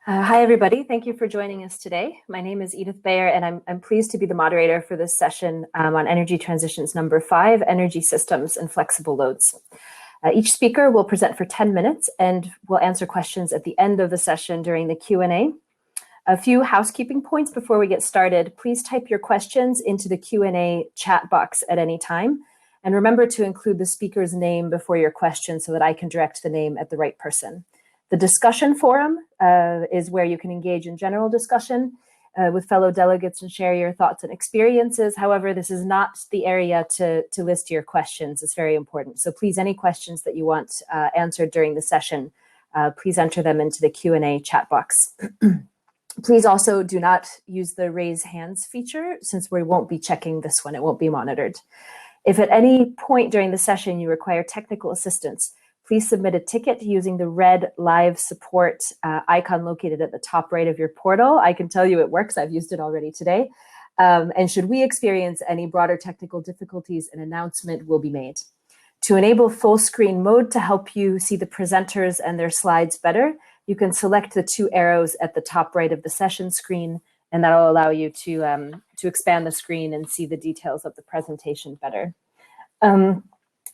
Hi, everybody. Thank you for joining us today. My name is Edith Bayer, and I'm pleased to be the moderator for this session on Energy Transitions number 5, Energy Systems and Flexible Loads. Each speaker will present for 10 minutes and will answer questions at the end of the session during the Q&A. A few housekeeping points before we get started. Please type your questions into the Q&A chat box at any time. And remember to include the speaker's name before your question so that I can direct the name at the right person. The discussion forum is where you can engage in general discussion with fellow delegates and share your thoughts and experiences. However, this is not the area to list your questions. It's very important. So please, any questions that you want answered during the session, please enter them into the Q&A chat box. Please also do not use the raise hands feature since we won't be checking this one. It won't be monitored. If at any point during the session you require technical assistance, please submit a ticket using the red live support icon located at the top right of your portal. I can tell you it works. I've used it already today. And should we experience any broader technical difficulties, an announcement will be made. To enable full screen mode to help you see the presenters and their slides better, you can select the 2 arrows at the top right of the session screen, and that will allow you to expand the screen and see the details of the presentation better.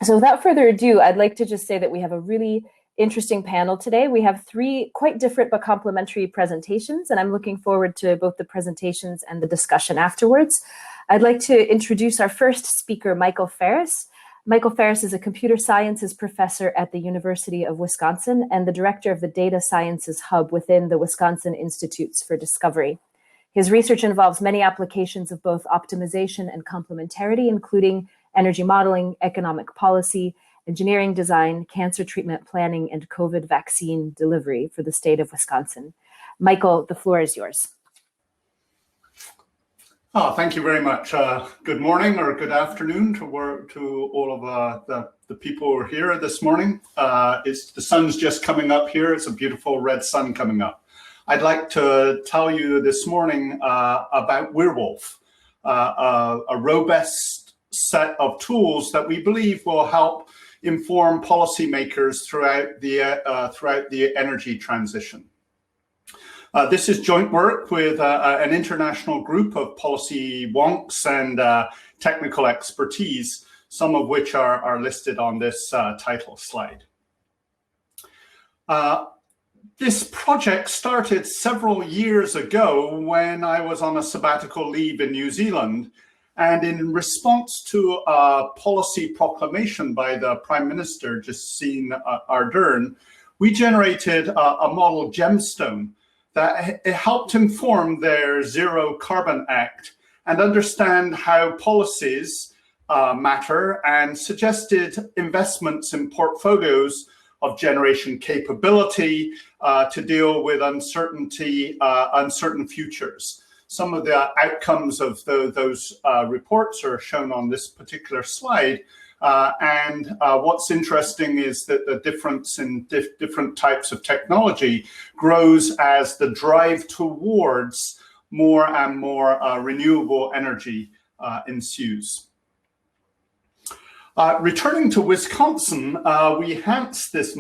So without further ado, I'd like to just say that we have a really interesting panel today. We have 3 quite different but complementary presentations, and I'm looking forward to both the presentations and the discussion afterwards. I'd like to introduce our first speaker, Michael Ferris. Michael Ferris is a computer sciences professor at the University of Wisconsin and the director of the Data Sciences Hub within the Wisconsin Institutes for Discovery. His research involves many applications of both optimization and complementarity, including energy modeling, economic policy, engineering design, cancer treatment planning, and COVID vaccine delivery for the state of Wisconsin. Michael, the floor is yours. Oh, thank you very much. Good morning or good afternoon to all of the people who are here this morning. The sun's just coming up here. It's a beautiful red sun coming up. I'd like to tell you this morning about Werewolf, a robust set of tools that we believe will help inform policymakers throughout the energy transition. This is joint work with an international group of policy wonks and technical expertise, some of which are listed on this title slide. This project started several years ago when I was on a sabbatical leave in New Zealand. And in response to a policy proclamation by the Prime Minister, Jacinda Ardern, we generated a model gemstone that helped inform their Zero Carbon Act and understand how policies matter and suggested investments in portfolios of generation capability to deal with uncertain futures. Some of the outcomes of those reports are shown on this particular slide. And what's interesting is that the difference in different types of technology grows as the drive towards more and more renewable energy ensues. Returning to Wisconsin, we enhanced this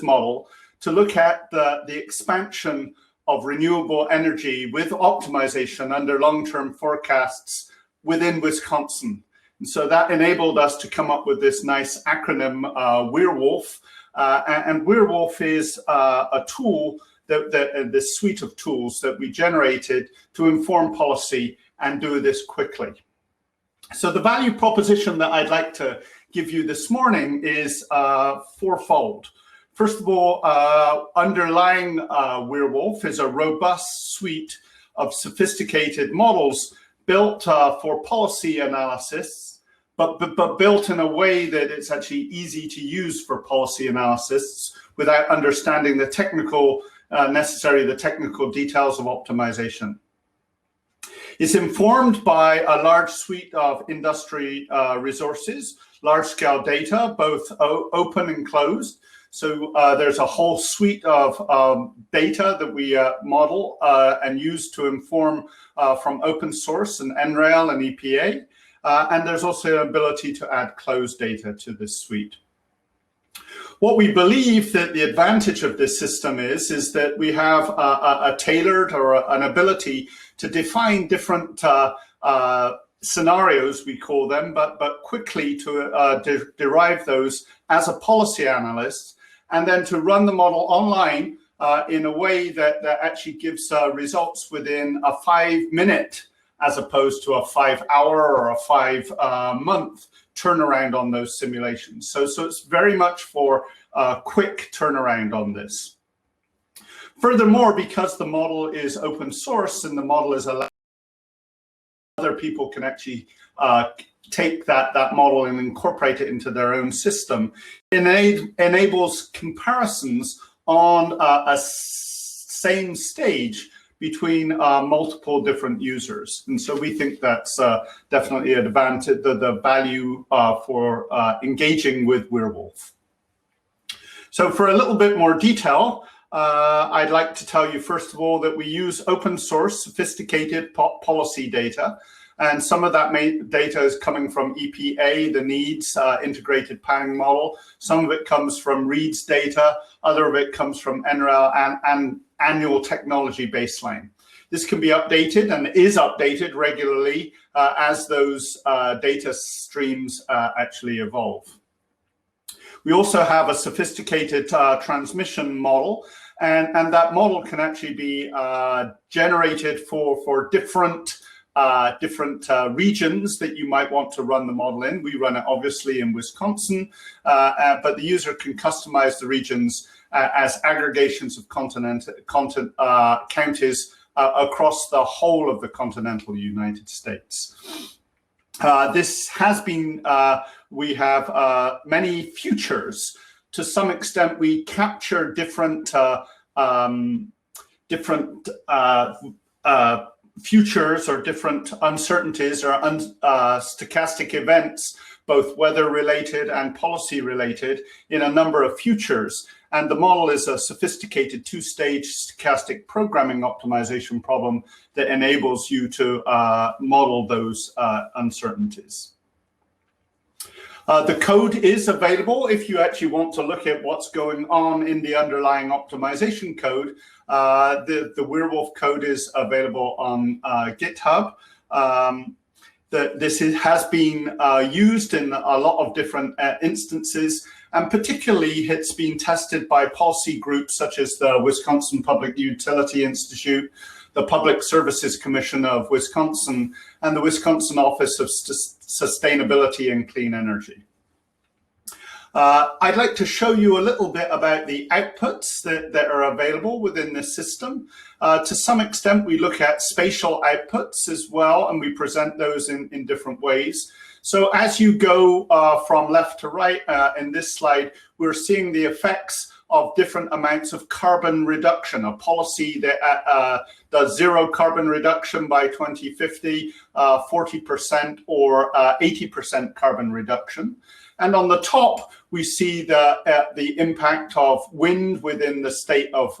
model to look at the expansion of renewable energy with optimization under long-term forecasts within Wisconsin. And so that enabled us to come up with this nice acronym, Werewolf. And Werewolf is a tool, this suite of tools that we generated to inform policy and do this quickly. So the value proposition that I'd like to give you this morning is fourfold. First of all, underlying Werewolf is a robust suite of sophisticated models built for policy analysis, but built in a way that it's actually easy to use for policy analysis without understanding the technical details of optimization. It's informed by a large suite of industry resources, large-scale data, both open and closed. So there's a whole suite of data that we model and use to inform from open source and NREL and EPA. And there's also an ability to add closed data to this suite. What we believe that the advantage of this system is that we have a tailored or an ability to define different scenarios, we call them, but quickly to derive those as a policy analyst, and then to run the model online in a way that actually gives results within a 5-minute as opposed to a 5-hour or a 5-month turnaround on those simulations. So it's very much for a quick turnaround on this. Furthermore, because the model is open source and the model is allowed, other people can actually take that model and incorporate it into their own system. It enables comparisons on a same stage between multiple different users. And so we think that's definitely an advantage, the value for engaging with Werewolf. So for a little bit more detail, I'd like to tell you, first of all, that we use open source, sophisticated policy data. And some of that data is coming from EPA, the NEEDS integrated planning model. Some of it comes from REEDS data. Other of it comes from NREL and annual technology baseline. This can be updated and is updated regularly as those data streams actually evolve. We also have a sophisticated transmission model, and that model can actually be generated for different regions that you might want to run the model in. We run it obviously in Wisconsin, but the user can customize the regions as aggregations of counties across the whole of the continental United States. This has been, we have many futures. To some extent, we capture different futures or different uncertainties or stochastic events, both weather related and policy related, in a number of futures. And the model is a sophisticated 2-stage stochastic programming optimization problem that enables you to model those uncertainties. The code is available if you actually want to look at what's going on in the underlying optimization code. The Werewolf code is available on GitHub. This has been used in a lot of different instances, and particularly it's been tested by policy groups such as the Wisconsin Public Utility Institute, the Public Services Commission of Wisconsin, and the Wisconsin Office of Sustainability and Clean Energy. I'd like to show you a little bit about the outputs that are available within this system. To some extent, we look at spatial outputs as well, and we present those in different ways. So as you go from left to right in this slide, we're seeing the effects of different amounts of carbon reduction, a policy that does 0 carbon reduction by 2050, 40% or 80% carbon reduction. And on the top, we see the impact of wind within the state of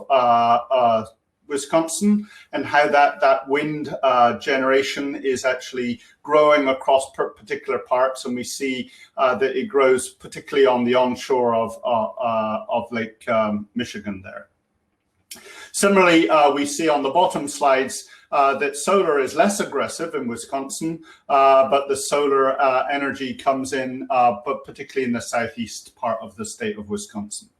Wisconsin, and how that wind generation is actually growing across particular parts. And we see that it grows particularly on the onshore of Lake Michigan there. Similarly, we see on the bottom slides that solar is less aggressive in Wisconsin, but the solar energy comes in, but particularly in the southeast part of the state of Wisconsin.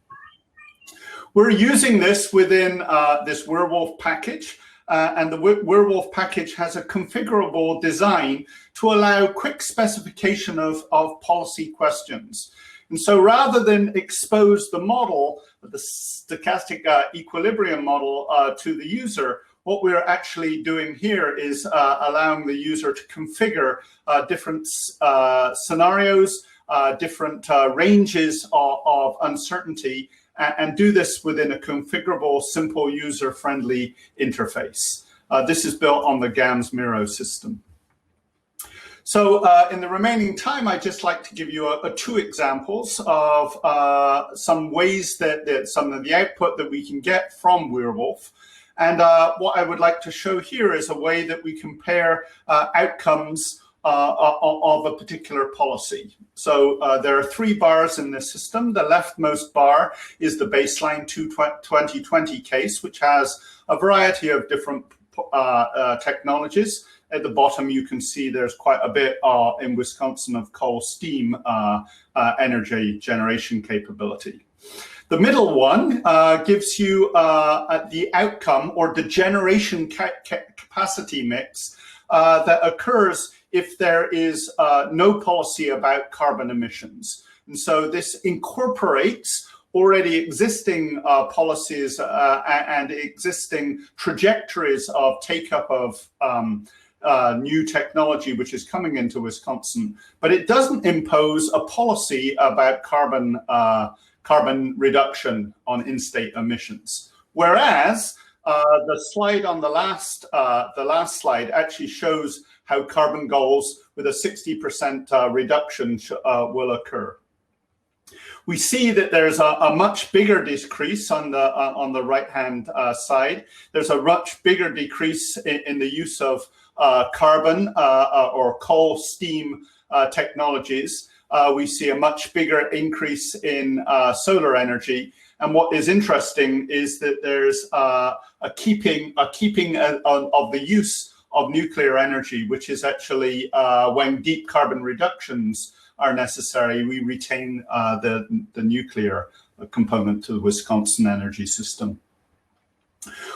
We're using this within this Werewolf package, and the Werewolf package has a configurable design to allow quick specification of policy questions. And so rather than expose the model, the stochastic equilibrium model to the user, what we're actually doing here is allowing the user to configure different scenarios, different ranges of uncertainty, and do this within a configurable, simple, user-friendly interface. This is built on the GAMS Miro system. So in the remaining time, I'd just like to give you 2 examples of some ways that some of the output that we can get from Werewolf. And what I would like to show here is a way that we compare outcomes of a particular policy. So there are 3 bars in this system. The leftmost bar is the baseline 2020 case, which has a variety of different technologies. At the bottom, you can see there's quite a bit in Wisconsin of coal steam energy generation capability. The middle one gives you the outcome or the generation capacity mix that occurs if there is no policy about carbon emissions. And so this incorporates already existing policies and existing trajectories of take-up of new technology which is coming into Wisconsin, but it doesn't impose a policy about carbon reduction on in-state emissions. Whereas the slide on the last slide actually shows how carbon goals with a 60% reduction will occur. We see that there's a much bigger decrease on the right-hand side. There's a much bigger decrease in the use of carbon or coal steam technologies. We see a much bigger increase in solar energy. And what is interesting is that there's a keeping of the use of nuclear energy, which is actually when deep carbon reductions are necessary, we retain the nuclear component to the Wisconsin energy system.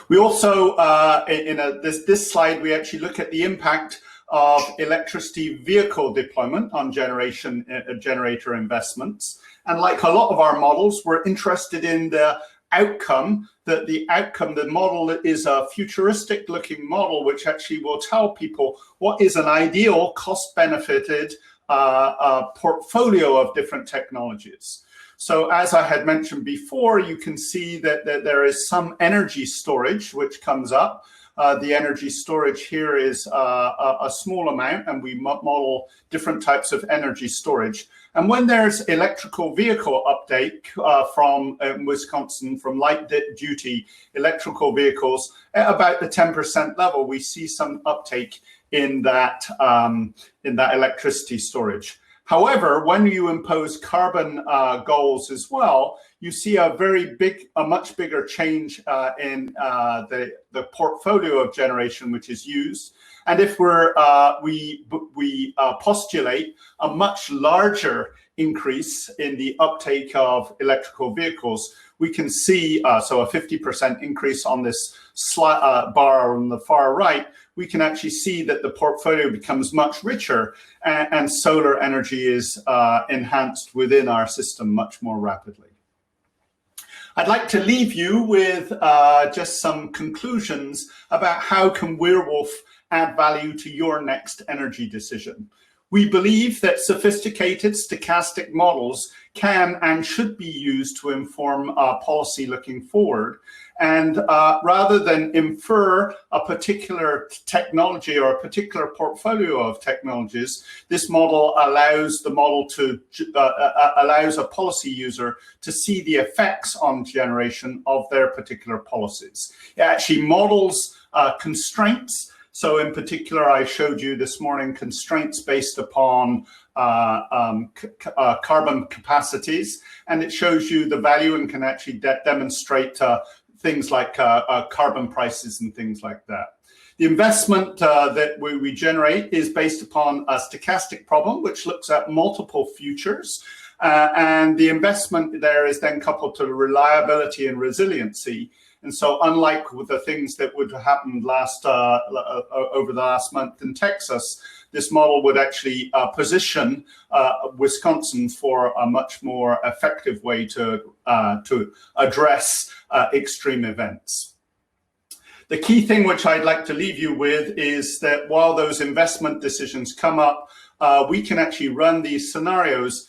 We also, this slide, we actually look at the impact of electricity vehicle deployment on generator investments. And like a lot of our models, we're interested in the outcome, the model is a futuristic looking model, which actually will tell people what is an ideal cost benefited portfolio of different technologies. So as I had mentioned before, you can see that there is some energy storage which comes up. The energy storage here is a small amount, and we model different types of energy storage. And when there's electrical vehicle uptake from Wisconsin, from light duty electrical vehicles at about the 10% level, we see some uptake in that electricity storage. However, when you impose carbon goals as well, you see a much bigger change in the portfolio of generation which is used. And if we postulate a much larger increase in the uptake of electrical vehicles, we can see, so a 50% increase on this bar on the far right, we can actually see that the portfolio becomes much richer and solar energy is enhanced within our system much more rapidly. I'd like to leave you with just some conclusions about how can Werewolf add value to your next energy decision. We believe that sophisticated stochastic models can and should be used to inform policy looking forward. And rather than infer a particular technology or a particular portfolio of technologies, this model allows allows a policy user to see the effects on generation of their particular policies. It actually models constraints. So in particular, I showed you this morning constraints based upon carbon capacities, and it shows you the value and can actually demonstrate things like carbon prices and things like that. The investment that we generate is based upon a stochastic problem, which looks at multiple futures. And the investment there is then coupled to reliability and resiliency. And so unlike with the things that would have happened over the last month in Texas, this model would actually position Wisconsin for a much more effective way to address extreme events. The key thing which I'd like to leave you with is that while those investment decisions come up, we can actually run these scenarios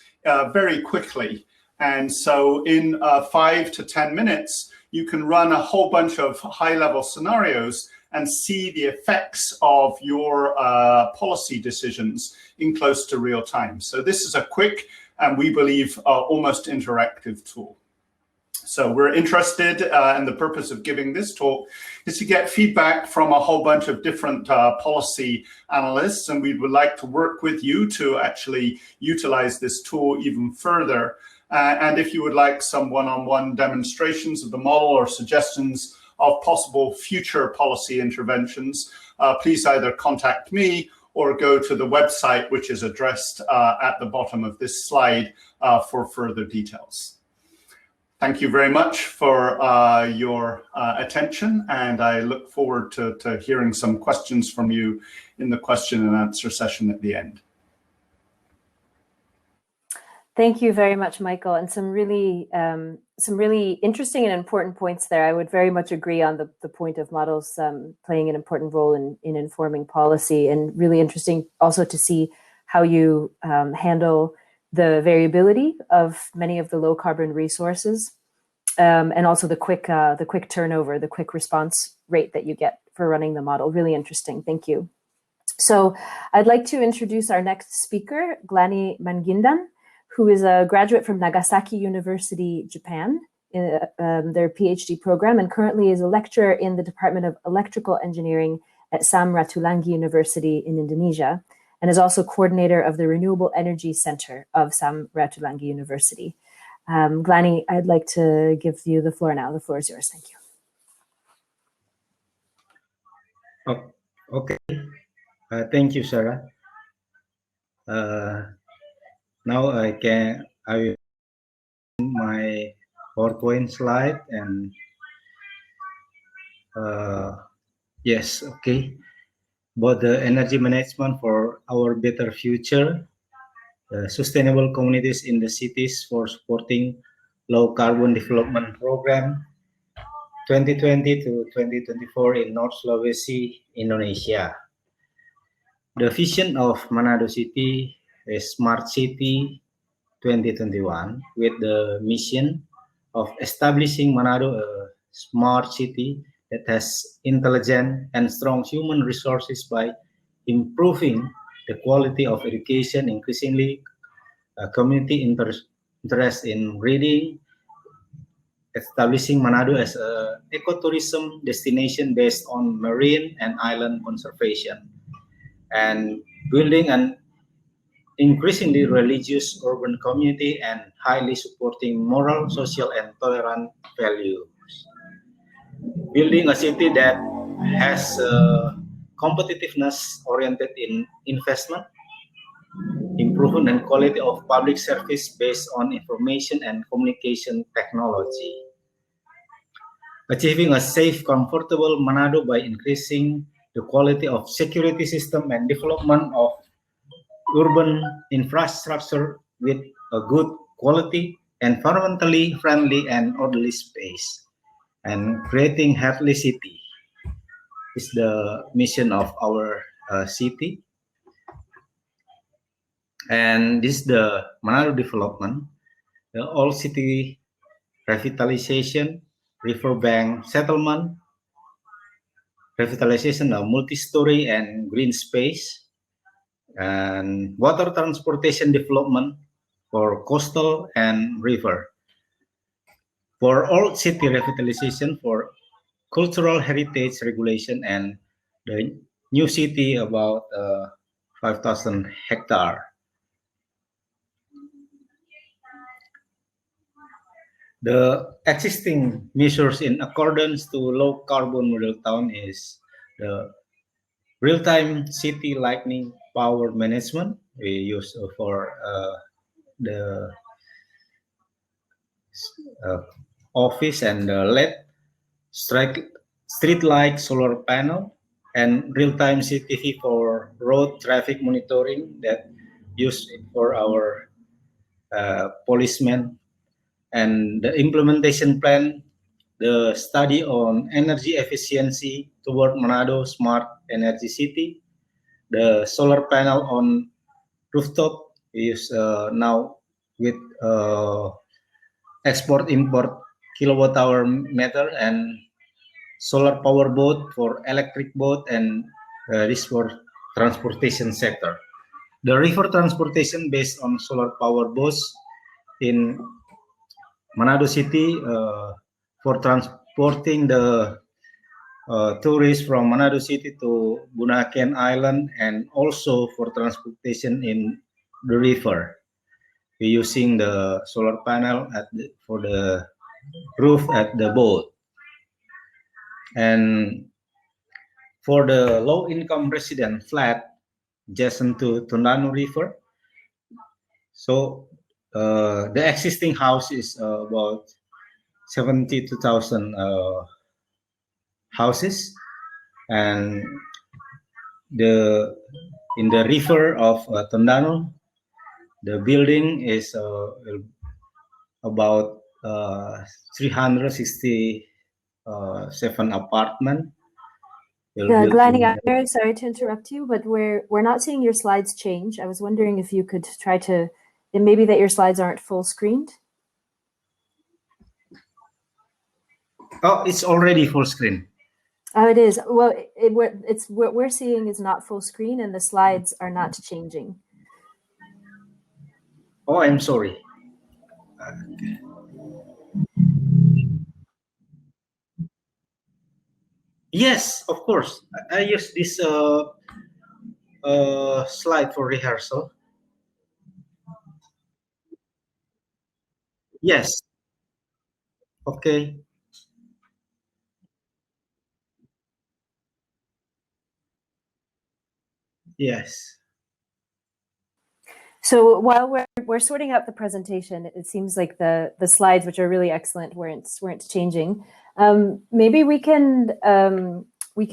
very quickly. And so in 5 to 10 minutes, you can run a whole bunch of high-level scenarios and see the effects of your policy decisions in close to real time. So this is a quick and we believe almost interactive tool. So we're interested, and the purpose of giving this talk is to get feedback from a whole bunch of different policy analysts, and we would like to work with you to actually utilize this tool even further. And if you would like some one-on-one demonstrations of the model or suggestions of possible future policy interventions, please either contact me or go to the website, which is addressed at the bottom of this slide for further details. Thank you very much for your attention, and I look forward to hearing some questions from you in the question and answer session at the end. Thank you very much, Michael, and some really interesting and important points there. I would very much agree on the point of models playing an important role in informing policy, and really interesting also to see how you handle the variability of many of the low carbon resources, and also the quick turnover, the quick response rate that you get for running the model. Really interesting. Thank you. So I'd like to introduce our next speaker, Glanny Mangindaan, who is a graduate from Nagasaki University, Japan, in their PhD program, and currently is a lecturer in the Department of Electrical Engineering at Sam Ratulangi University in Indonesia, and is also coordinator of the Renewable Energy Center of Sam Ratulangi University. Glanny, I'd like to give you the floor now. The floor is yours. Thank you. Okay. Thank you, Sarah. Now I will my PowerPoint slide, and yes, okay. About the energy management for our better future, sustainable communities in the cities for supporting low carbon development program 2020 to 2024 in North Sulawesi, Indonesia. The vision of Manado City is Smart City 2021, with the mission of establishing Manado a smart city that has intelligent and strong human resources by improving the quality of education, increasingly community interest in reading, establishing Manado as an ecotourism destination based on marine and island conservation, and building an increasingly religious urban community and highly supporting moral, social, and tolerant values. Building a city that has competitiveness oriented in investment, improvement and quality of public service based on information and communication technology. Achieving a safe, comfortable Manado by increasing the quality of security system and development of urban infrastructure with a good quality, environmentally friendly and orderly space, and creating healthy city is the mission of our city. And this is the Manado development, the old city revitalization, riverbank settlement, revitalization of multi-story and green space, and water transportation development for coastal and river, for old city revitalization, for cultural heritage regulation, and the new city about 5,000 hectares. The existing measures in accordance to low carbon model town is the real-time city lightning power management we use for the office, and the LED street light solar panel, and real-time CCTV for road traffic monitoring that used for our policemen, and the implementation plan, the study on energy efficiency toward Manado Smart Energy City, the solar panel on rooftop is now with export-import kilowatt-hour meter, and solar power boat for electric boat, and this for transportation sector. The river transportation based on solar power boats in Manado City for transporting the tourists from Manado City to Bunaken Island, and also for transportation in the river. We're using the solar panel for the roof at the boat. And for the low-income resident flat adjacent to Tondano River, so the existing house is about 72,000 houses, and in the river of Tondano, the building is about 367 apartment. Glanny, I'm very sorry to interrupt you, but we're not seeing your slides change. I was wondering if you could try to, and maybe that your slides aren't full screened. Oh, it's already full screen. Oh, it is. Well, it's what we're seeing is not full screen, and the slides are not changing. Oh, I'm sorry. Yes, of course. I use this slide for rehearsal. Yes. Okay. Yes. So while we're sorting out the presentation, it seems like the slides, which are really excellent, weren't changing. Maybe we can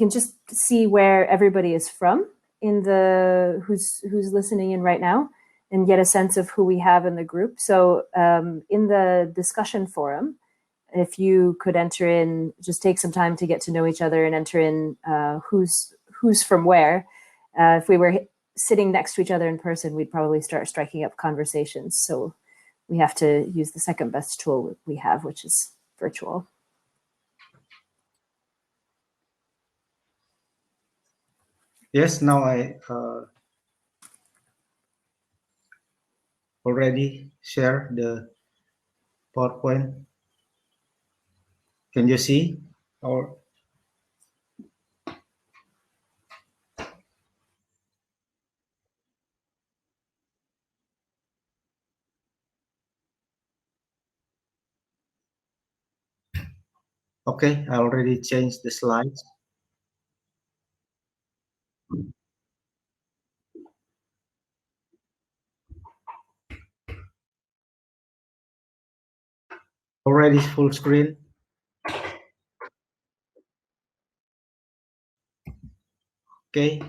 just see where everybody is from in the who's listening in right now, and get a sense of who we have in the group. So in the discussion forum, if you could enter in, just take some time to get to know each other and enter in who's from where. If we were sitting next to each other in person, we'd probably start striking up conversations. So we have to use the second best tool we have, which is virtual. Yes, now I already share the PowerPoint. Can you see? Or okay, I already changed the slides. Already full screen. Okay.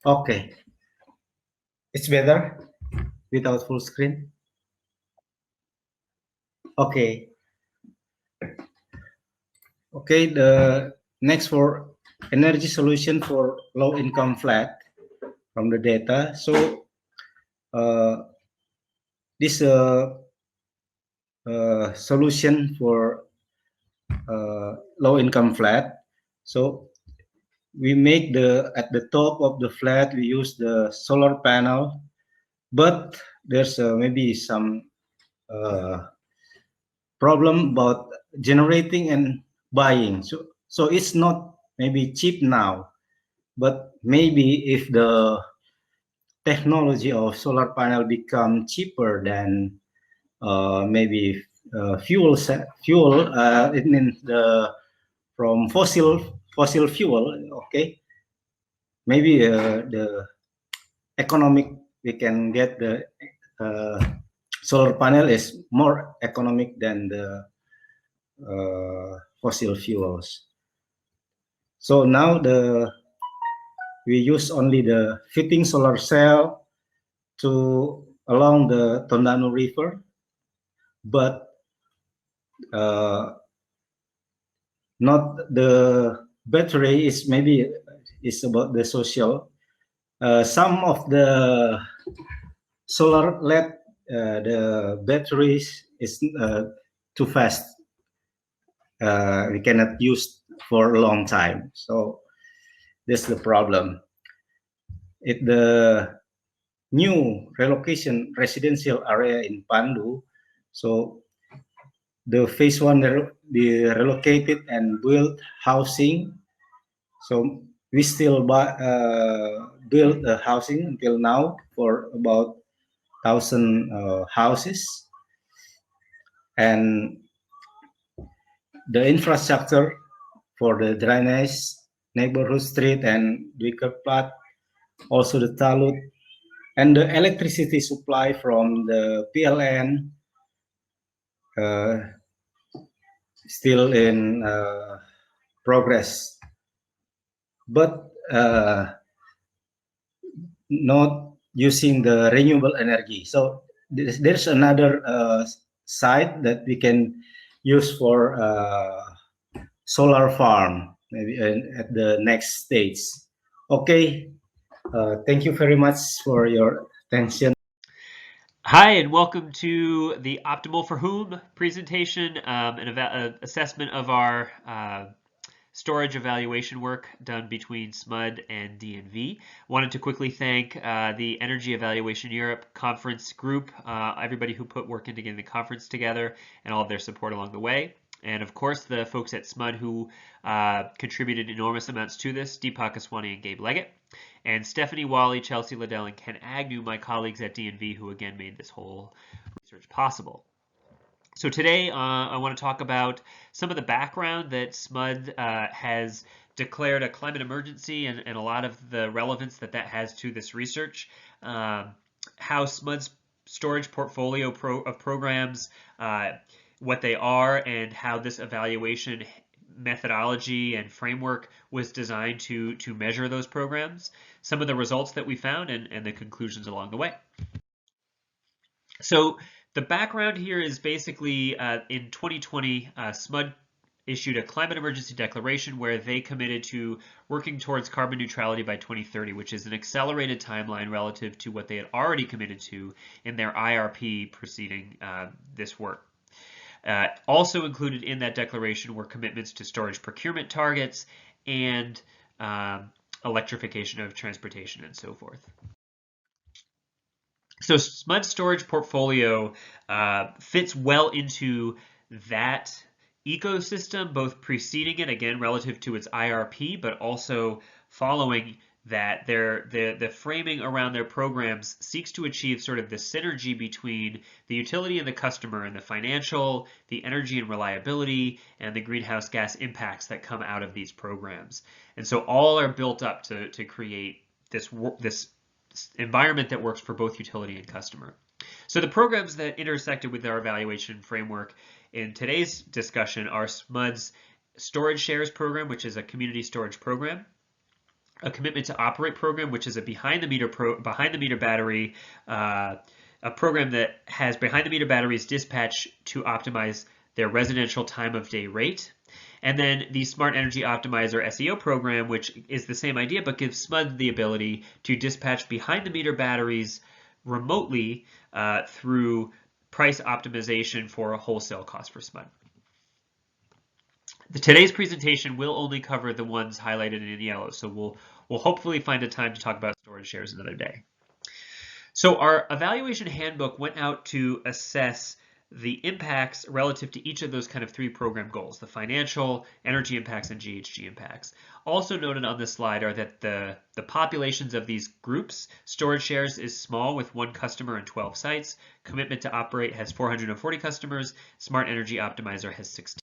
Okay. It's better without full screen. Okay. Okay, the next for energy solution for low income flat from the data. So this solution for low income flat. So we make at the top of the flat, we use the solar panel, but there's maybe some problem about generating and buying. So it's not maybe cheap now, but maybe if the technology of solar panel become cheaper than maybe fuel. It means from fossil fuel. Okay, maybe the economic we can get the solar panel is more economic than the fossil fuels. So now we use only the fitting solar cell to along the Tondano River, but not the battery is maybe is about the social. Some of the solar LED, the batteries is too fast. We cannot use for a long time. So this is the problem. new relocation residential area in Pandu. So the phase one, they relocated and built housing. So we still build housing until now for about 1,000 houses. And the infrastructure for the drainage, neighborhood street and Dwikerplat, also the talut, and the electricity supply from the PLN still in progress, but not using the renewable energy. So there's another site that we can use for solar farm, maybe at the next stage. Okay, thank you very much for your attention. Hi, and welcome to the Optimal for Whom presentation, an assessment of our storage evaluation work done between SMUD and DNV. Wanted to quickly thank the Energy Evaluation Europe conference group, everybody who put work into getting the conference together, and all of their support along the way. And of course, the folks at SMUD who contributed enormous amounts to this, Deepak Aswani and Gabe Leggett. And Stephanie Wally, Chelsea Liddell, and Ken Agnew, my colleagues at DNV, who again made this whole research possible. So today I want to talk about some of the background that SMUD has declared a climate emergency and a lot of the relevance that has to this research, how SMUD's storage portfolio of programs, what they are, and how this evaluation methodology and framework was designed to measure those programs, some of the results that we found, and the conclusions along the way. So the background here is basically in 2020, SMUD issued a climate emergency declaration where they committed to working towards carbon neutrality by 2030, which is an accelerated timeline relative to what they had already committed to in their IRP preceding this work. Also included in that declaration were commitments to storage procurement targets and electrification of transportation and so forth. So SMUD's storage portfolio fits well into that ecosystem, both preceding it, again, relative to its IRP, but also following that. The framing around their programs seeks to achieve sort of the synergy between the utility and the customer, and the financial, the energy and reliability, and the greenhouse gas impacts that come out of these programs. And so all are built up to create this environment that works for both utility and customer. So the programs that intersected with our evaluation framework in today's discussion are SMUD's Storage Shares program, which is a community storage program, a Commitment to Operate program, which is a behind-the-meter battery, a program that has behind-the-meter batteries dispatched to optimize their residential time of day rate. And then the Smart Energy Optimizer SEO program, which is the same idea, but gives SMUD the ability to dispatch behind-the-meter batteries remotely through price optimization for a wholesale cost for SMUD. Today's presentation will only cover the ones highlighted in yellow, so we'll hopefully find a time to talk about storage shares another day. So our evaluation handbook went out to assess the impacts relative to each of those kind of three program goals: the financial, energy impacts, and GHG impacts. Also noted on this slide are that the populations of these groups. Storage shares is small with 1 customer and 12 sites. Commitment to Operate has 440 customers. Smart Energy Optimizer has 16.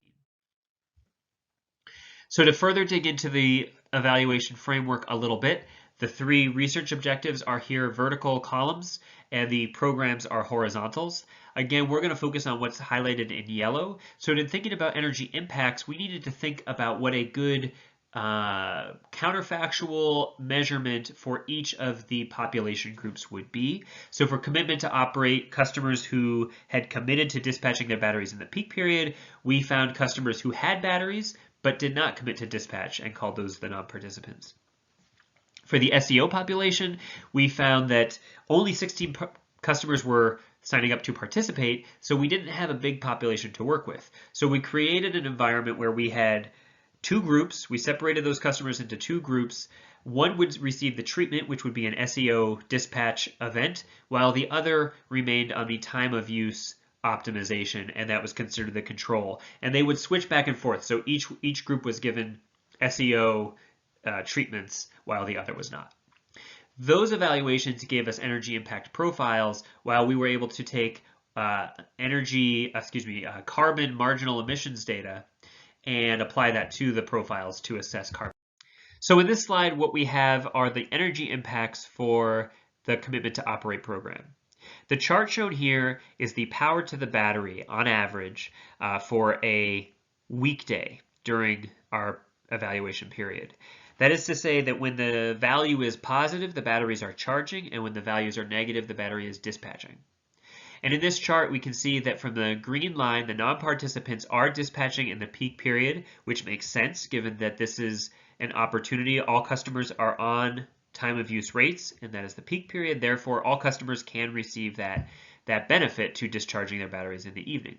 So to further dig into the evaluation framework a little bit, the 3 research objectives are here vertical columns, and the programs are horizontals. Again, we're going to focus on what's highlighted in yellow. So in thinking about energy impacts, we needed to think about what a good counterfactual measurement for each of the population groups would be. So for Commitment to Operate, customers who had committed to dispatching their batteries in the peak period, we found customers who had batteries but did not commit to dispatch and called those the non-participants. For the SEO population, we found that only 16 customers were signing up to participate, so we didn't have a big population to work with. So we created an environment where we had 2 groups. We separated those customers into 2 groups One would receive the treatment, which would be an SEO dispatch event, while the other remained on the time of use optimization, and that was considered the control. And they would switch back and forth. So each group was given SEO treatments while the other was not. Those evaluations gave us energy impact profiles, while we were able to take carbon marginal emissions data and apply that to the profiles to assess carbon. So in this slide, what we have are the energy impacts for the Commitment to Operate program. The chart shown here is the power to the battery on average for a weekday during our evaluation period. That is to say that when the value is positive, the batteries are charging, and when the values are negative, the battery is dispatching. And in this chart, we can see that from the green line, the non-participants are dispatching in the peak period, which makes sense given that this is an opportunity. All customers are on time of use rates, and that is the peak period. Therefore, all customers can receive that benefit to discharging their batteries in the evening.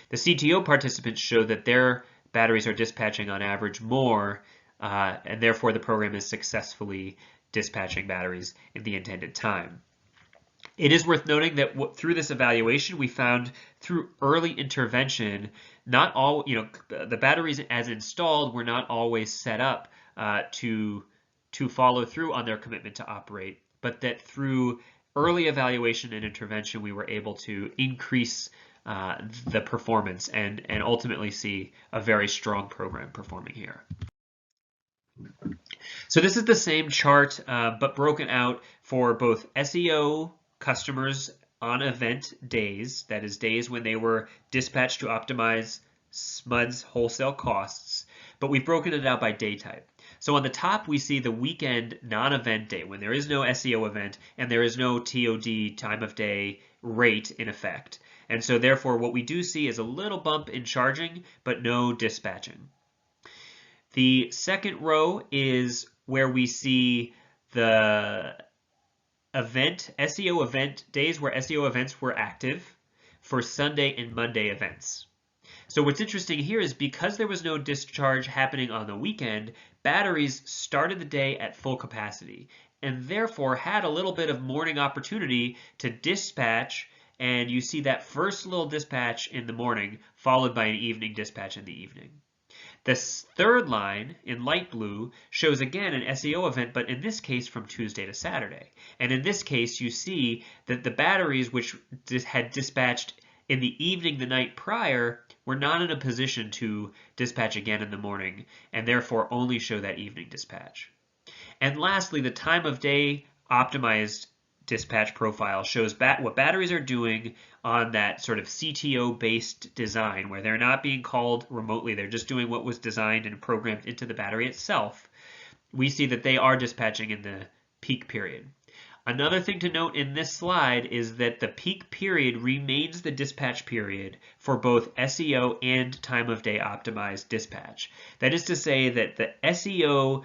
The CTO participants show that their batteries are dispatching on average more, and therefore the program is successfully dispatching batteries in the intended time. It is worth noting that through this evaluation, we found through early intervention, not all, the batteries as installed were not always set up to follow through on their commitment to operate, but that through early evaluation and intervention, we were able to increase the performance and ultimately see a very strong program performing here. So this is the same chart, but broken out for both SEO customers on event days, that is days when they were dispatched to optimize SMUD's wholesale costs, but we've broken it out by day type. So on the top, we see the weekend non-event day when there is no SEO event and there is no TOD time of day rate in effect. And so therefore what we do see is a little bump in charging, but no dispatching. The second row is where we see the SEO event days where SEO events were active for Sunday and Monday events. So what's interesting here is because there was no discharge happening on the weekend, batteries started the day at full capacity and therefore had a little bit of morning opportunity to dispatch, and you see that first little dispatch in the morning followed by an evening dispatch in the evening. This third line in light blue shows again an SEO event, but in this case from Tuesday to Saturday. And in this case, you see that the batteries which had dispatched in the evening the night prior were not in a position to dispatch again in the morning, and therefore only show that evening dispatch. And lastly, the time of day optimized dispatch profile shows what batteries are doing on that sort of CTO-based design, where they're not being called remotely, they're just doing what was designed and programmed into the battery itself. We see that they are dispatching in the peak period. Another thing to note in this slide is that the peak period remains the dispatch period for both SEO and time of day optimized dispatch. That is to say that the SEO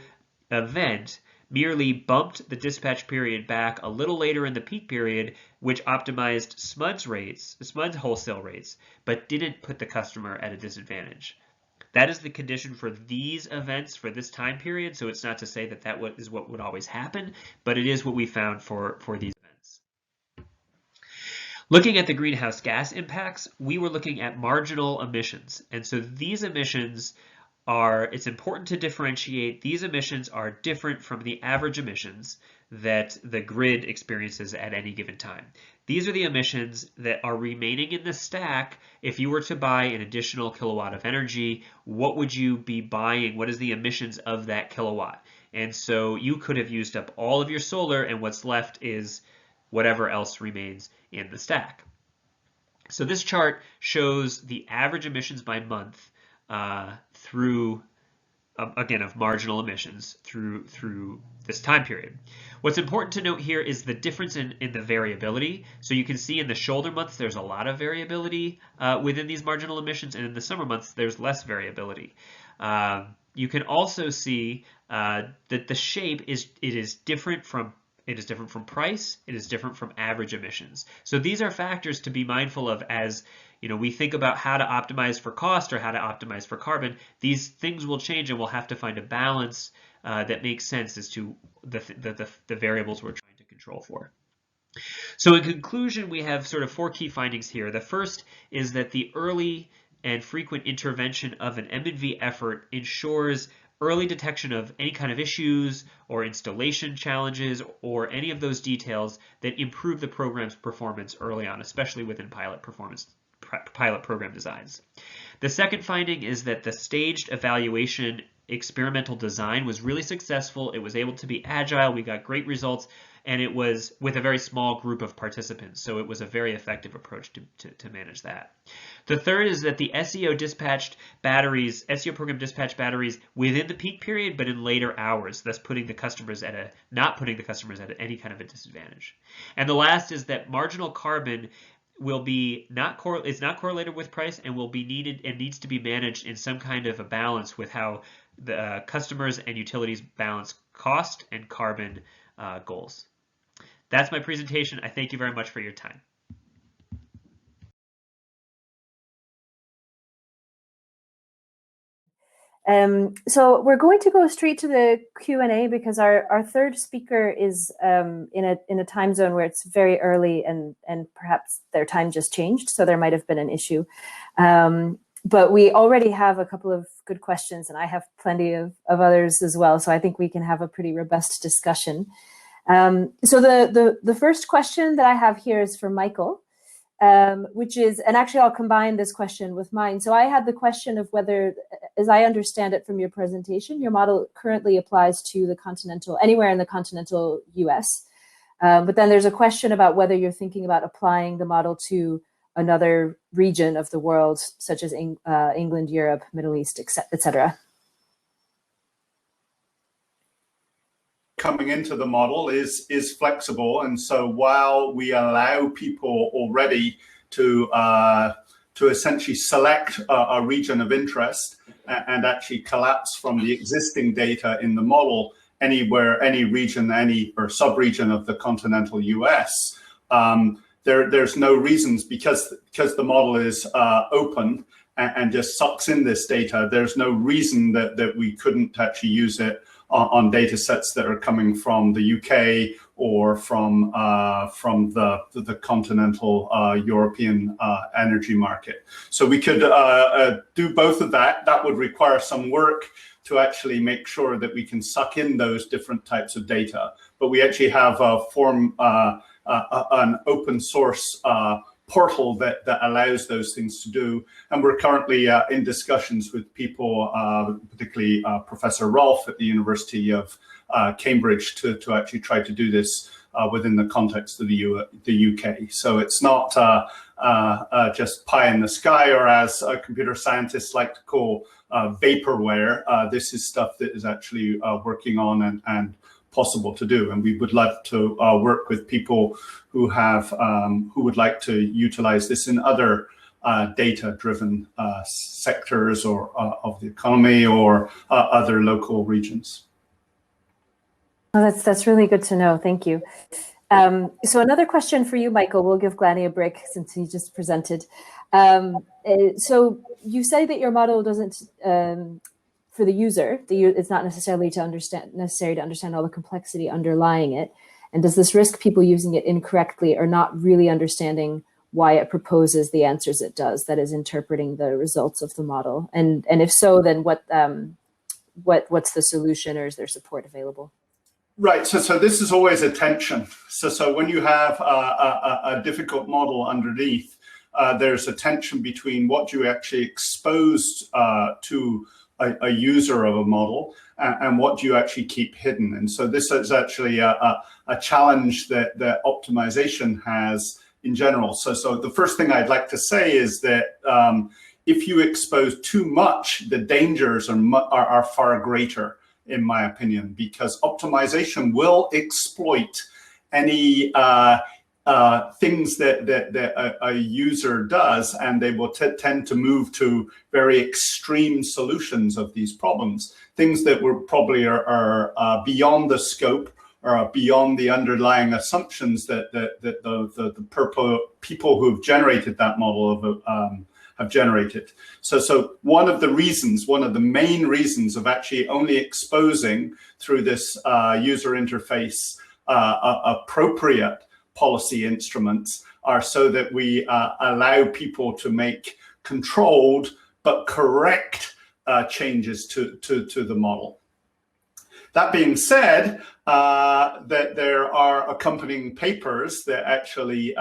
event merely bumped the dispatch period back a little later in the peak period, which optimized SMUD's wholesale rates, but didn't put the customer at a disadvantage. That is the condition for these events for this time period, so it's not to say that that is what would always happen, but it is what we found for these events. Looking at the greenhouse gas impacts, we were looking at marginal emissions, and so these emissions it's important to differentiate. These emissions are different from the average emissions that the grid experiences at any given time. These are the emissions that are remaining in the stack. If you were to buy an additional kilowatt of energy, what would you be buying? What is the emissions of that kilowatt? And so you could have used up all of your solar, and what's left is whatever else remains in the stack. So this chart shows the average emissions by month through, again, of marginal emissions through this time period. What's important to note here is the difference in the variability. So you can see in the shoulder months, there's a lot of variability within these marginal emissions, and in the summer months, there's less variability. You can also see that the shape is different from price, it is different from average emissions. So these are factors to be mindful of as we think about how to optimize for cost or how to optimize for carbon. These things will change, and we'll have to find a balance that make sense as to the variables we're trying to control for. So in conclusion, we have sort of 4 key findings here. The first is that the early and frequent intervention of an M&V effort ensures early detection of any kind of issues or installation challenges or any of those details that improve the program's performance early on, especially within pilot program designs. The second finding is that the staged evaluation experimental design was really successful. It was able to be agile. We got great results, and it was with a very small group of participants. So it was a very effective approach to manage that. The third is that the SEO program dispatched batteries within the peak period, but in later hours, thus not putting the customers at any kind of a disadvantage. And the last is that marginal carbon is not correlated with price and needs to be managed in some kind of a balance with how the customers and utilities balance cost and carbon goals. That's my presentation. I thank you very much for your time. So we're going to go straight to the Q&A because our third speaker is in a time zone where it's very early and perhaps their time just changed, so there might have been an issue. But we already have a couple of good questions, and I have plenty of others as well, so I think we can have a pretty robust discussion. So the first question that I have here is for Michael, which is, and actually I'll combine this question with mine. So I had the question of whether, as I understand it from your presentation, your model currently applies to anywhere in the continental US. But then there's a question about whether you're thinking about applying the model to another region of the world, such as England, Europe, Middle East, etc. Coming into the model is flexible, and so while we allow people already to essentially select a region of interest and actually collapse from the existing data in the model anywhere, any region, or sub-region of the continental US, there's no reasons, because the model is open and just sucks in this data. There's no reason that we couldn't actually use it on data sets that are coming from the UK or from the continental European energy market. So we could do both of that. That would require some work to actually make sure that we can suck in those different types of data. But we actually have an open source portal that allows those things to do. And we're currently in discussions with people, particularly Professor Rolfe at the University of Cambridge, to actually try to do this within the context of the UK. So it's not just pie in the sky, or as computer scientists like to call vaporware. This is stuff that is actually working on and possible to do, and we would love to work with people who would like to utilize this in other data-driven sectors or of the economy or other local regions. Oh, that's really good to know. Thank you. So another question for you, Michael. We'll give Glanny a break since he just presented. So you say that your model doesn't. For the user, it's not necessary to understand all the complexity underlying it. And does this risk people using it incorrectly or not really understanding why it proposes the answers it does, that is interpreting the results of the model? And if so, then what's the solution, or is there support available? Right. So this is always a tension. So when you have a difficult model underneath, there's a tension between what you actually exposed to a user of a model and what you actually keep hidden. And so this is actually a challenge that optimization has in general. So the first thing I'd like to say is that if you expose too much, the dangers are far greater, in my opinion, because optimization will exploit any things that a user does, and they will tend to move to very extreme solutions of these problems, things that were probably are beyond the scope or beyond the underlying assumptions that the people who've generated that model have generated. So one of the main reasons of actually only exposing through this user interface appropriate policy instruments are so that we allow people to make controlled but correct changes to the model. That being said, that there are accompanying papers that actually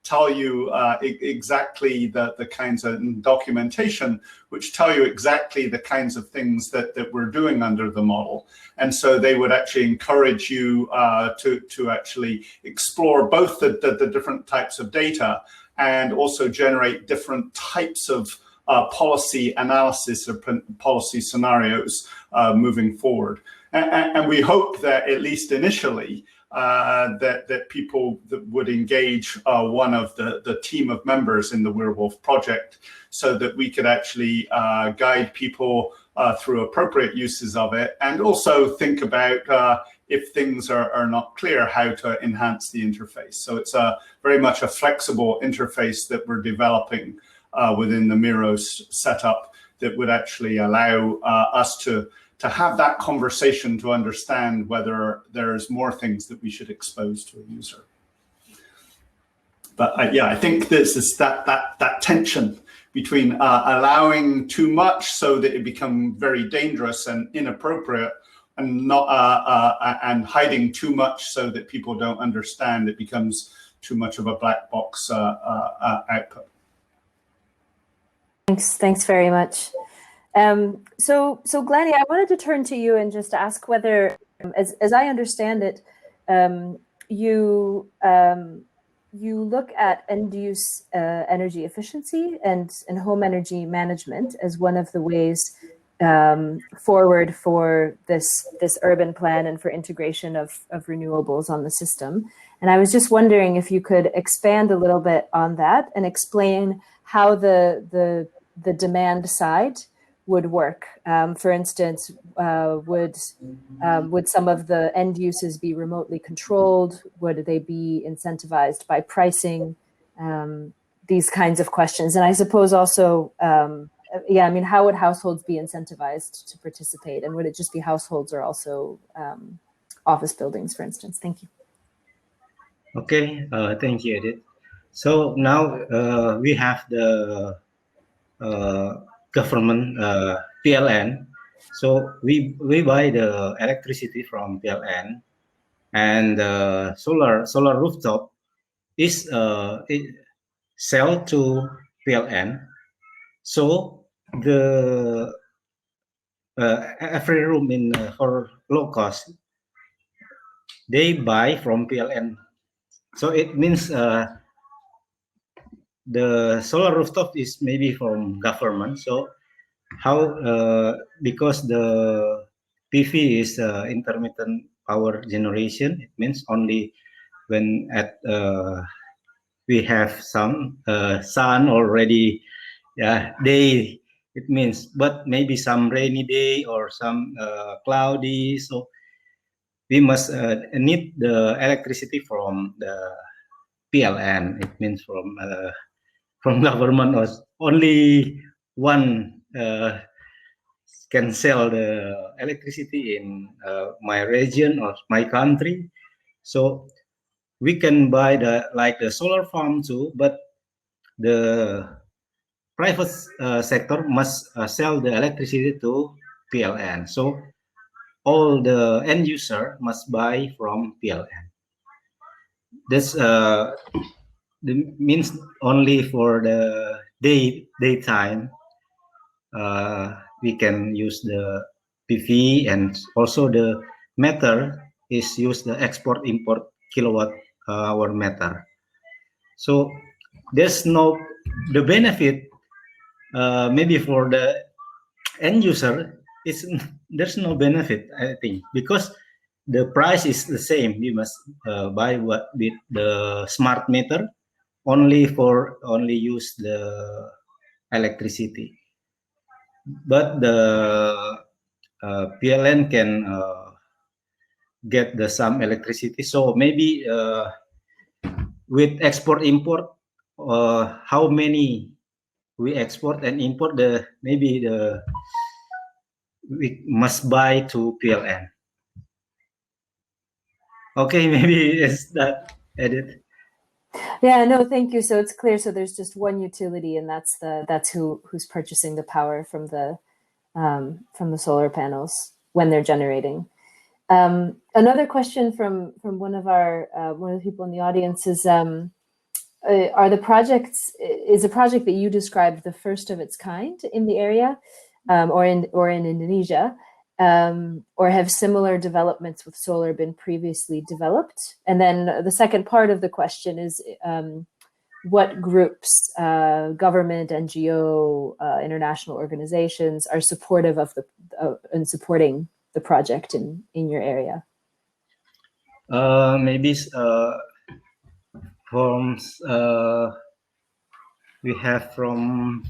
tell you exactly the kinds of documentation, which tell you exactly the kinds of things that we're doing under the model. And so they would actually encourage you to actually explore both the different types of data and also generate different types of policy analysis or policy scenarios moving forward. And we hope that at least initially that people that would engage one of the team of members in the Werewolf project, so that we could actually guide people through appropriate uses of it, and also think about if things are not clear, how to enhance the interface. So it's very much a flexible interface that we're developing within the Miro's setup that would actually allow us to have that conversation to understand whether there's more things that we should expose to a user. But yeah, I think this is that tension between allowing too much so that it becomes very dangerous and inappropriate, and not and hiding too much so that people don't understand. It becomes too much of a black box output. Thanks very much. So Glanny, I wanted to turn to you and just ask whether, as I understand it, you look at end-use energy efficiency and home energy management as one of the ways forward for this urban plan and for integration of renewables on the system. And I was just wondering if you could expand a little bit on that and explain how the demand side would work. For instance, would some of the end uses be remotely controlled? Would they be incentivized by pricing? These kinds of questions. And I suppose also, yeah, I mean, how would households be incentivized to participate? And would it just be households or also office buildings, for instance? Thank you. Okay, thank you, Edith. So now we have the government PLN. So we buy the electricity from PLN, and solar rooftop is sell to PLN. So the every room in for low cost, they buy from PLN. So it means the solar rooftop is maybe from government. So how because the PV is intermittent power generation, it means only when at we have some sun already, yeah, day, it means, but maybe some rainy day or some cloudy, so we must need the electricity from the PLN. It means from government, or only one can sell the electricity in my region or my country. So we can buy the solar farm too, but the private sector must sell the electricity to PLN. So all the end user must buy from PLN. This means only for the daytime we can use the PV, and also the meter is used the export import kilowatt hour meter. So there's no the benefit maybe for the end user. There's no benefit, I think, because the price is the same. We must buy what with the smart meter only use the electricity, but the PLN can get the some electricity. So maybe with export import, how many we export and import we must buy to PLN. Okay, maybe it's that, Edith. Yeah, no, thank you. So it's clear. So there's just one utility, and that's who's purchasing the power from the solar panels when they're generating. Another question from one of the people in the audience is, is a project that you described the first of its kind in the area, or in Indonesia, or have similar developments with solar been previously developed? And then the second part of the question is, what groups, government, NGO, international organizations are supportive of in supporting the project in your area? Maybe we have from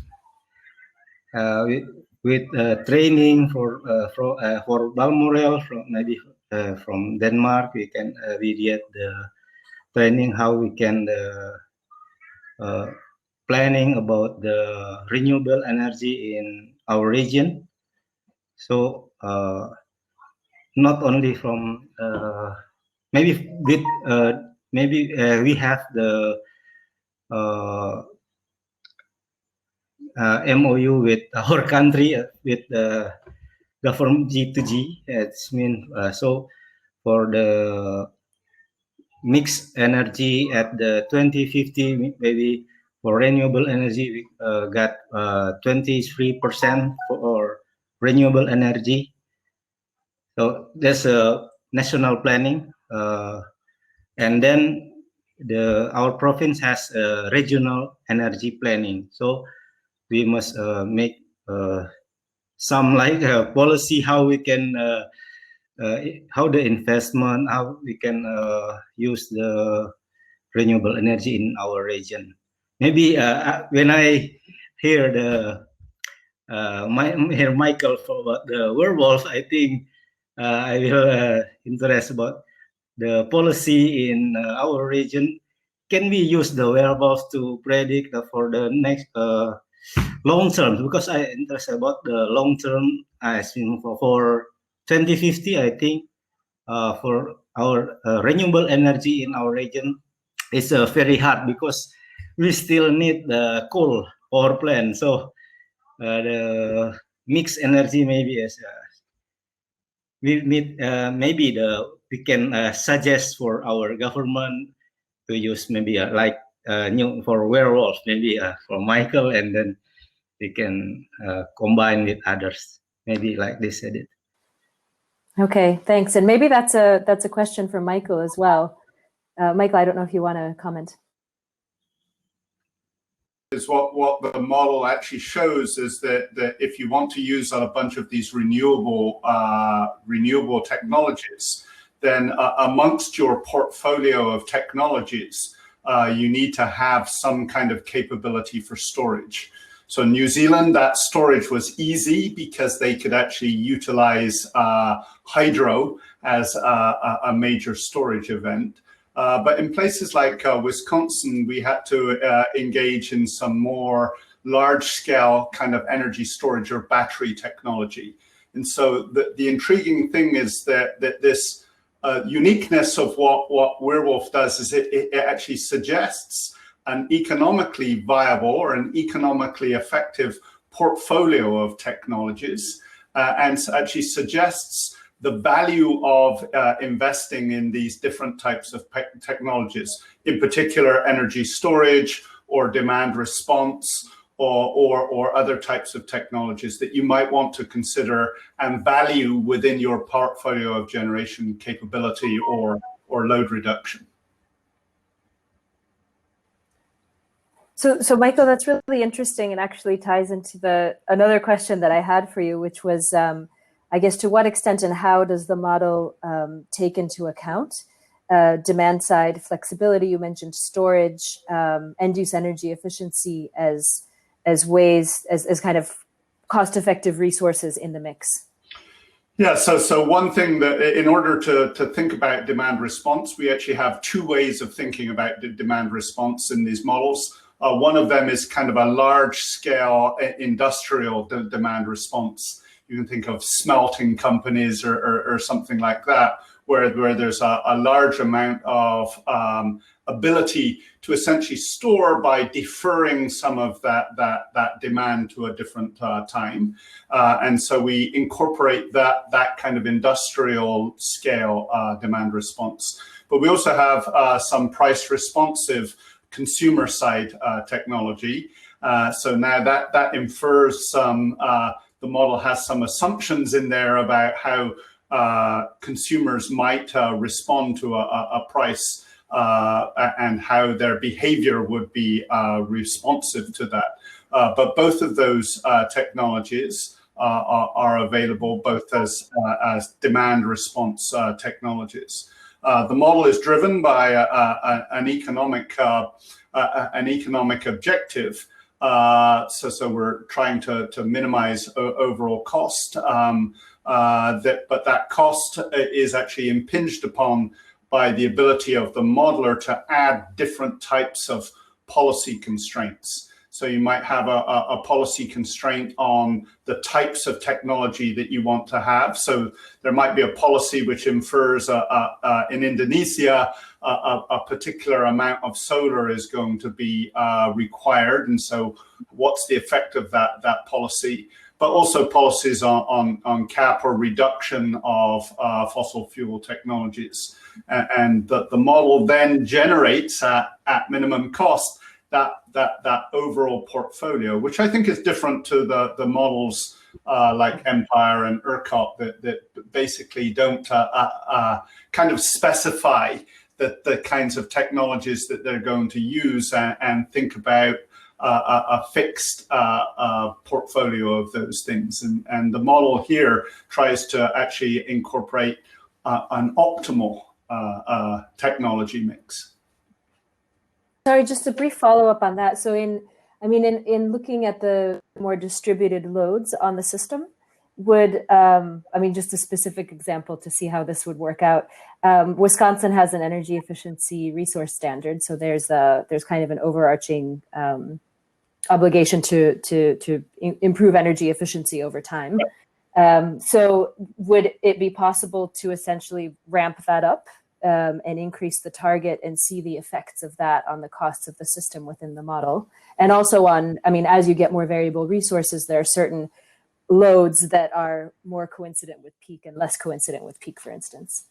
with training for Balmoral from Denmark. We get the training how we can planning about the renewable energy in our region. So not only from we have the MOU with our country with the government G2G. It's so for the mixed energy at the 2050, maybe for renewable energy, we got 23% for renewable energy. So there's a national planning, and then our province has a regional energy planning. So we must make some policy how we can how the investment, how we can use the renewable energy in our region. Maybe when I hear hear Michael about the werewolf, I think I will interest about the policy in our region. Can we use the werewolf to predict for the next long term? Because I interested about the long term. I think for 2050, I think for our renewable energy in our region, it's very hard because we still need the coal power plant. So the mixed energy maybe is we need we can suggest for our government to use maybe new for werewolf, maybe for Michael, and then we can combine with others, maybe like this, Edith. Okay, thanks. And maybe that's a question for Michael as well. Michael, I don't know if you want to comment. Is what the model actually shows is that if you want to use a bunch of these renewable technologies, then amongst your portfolio of technologies, you need to have some kind of capability for storage. So in New Zealand, that storage was easy because they could actually utilize hydro as a major storage event. But in places like Wisconsin, we had to engage in some more large-scale kind of energy storage or battery technology. And so the intriguing thing is that this uniqueness of what Werewolf does is it actually suggests an economically viable or an economically effective portfolio of technologies, and actually suggests the value of investing in these different types of technologies, in particular energy storage or demand response or other types of technologies that you might want to consider and value within your portfolio of generation capability or load reduction. So Michael, that's really interesting and actually ties into another question that I had for you, which was, I guess, to what extent and how does the model take into account demand side flexibility? You mentioned storage, end-use energy efficiency as ways, as kind of cost-effective resources in the mix. Yeah, so one thing that in order to think about demand response, we actually have two ways of thinking about the demand response in these models. One of them is kind of a large-scale industrial demand response. You can think of smelting companies or something like that, where there's a large amount of ability to essentially store by deferring some of that demand to a different time. And so we incorporate that kind of industrial scale demand response. But we also have some price responsive consumer side technology. So now that infers some, the model has some assumptions in there about how consumers might respond to a price and how their behavior would be responsive to that. But both of those technologies are available both as demand response technologies. The model is driven by an economic objective. So we're trying to minimize overall cost. But that cost is actually impinged upon by the ability of the modeler to add different types of policy constraints. So you might have a policy constraint on the types of technology that you want to have. So there might be a policy which infers in Indonesia, a particular amount of solar is going to be required. And so what's the effect of that policy? But also policies on cap or reduction of fossil fuel technologies. And the model then generates at minimum cost that overall portfolio, which I think is different to the models like Empire and ERCOT that basically don't kind of specify the kinds of technologies that they're going to use and think about a fixed portfolio of those things. And the model here tries to actually incorporate an optimal technology mix. Sorry, just a brief follow-up on that. So in looking at the more distributed loads on the system, would, just a specific example to see how this would work out. Wisconsin has an energy efficiency resource standard. So there's kind of an overarching obligation to improve energy efficiency over time. So would it be possible to essentially ramp that up and increase the target and see the effects of that on the costs of the system within the model? And also as you get more variable resources, there are certain loads that are more coincident with peak and less coincident with peak, for instance.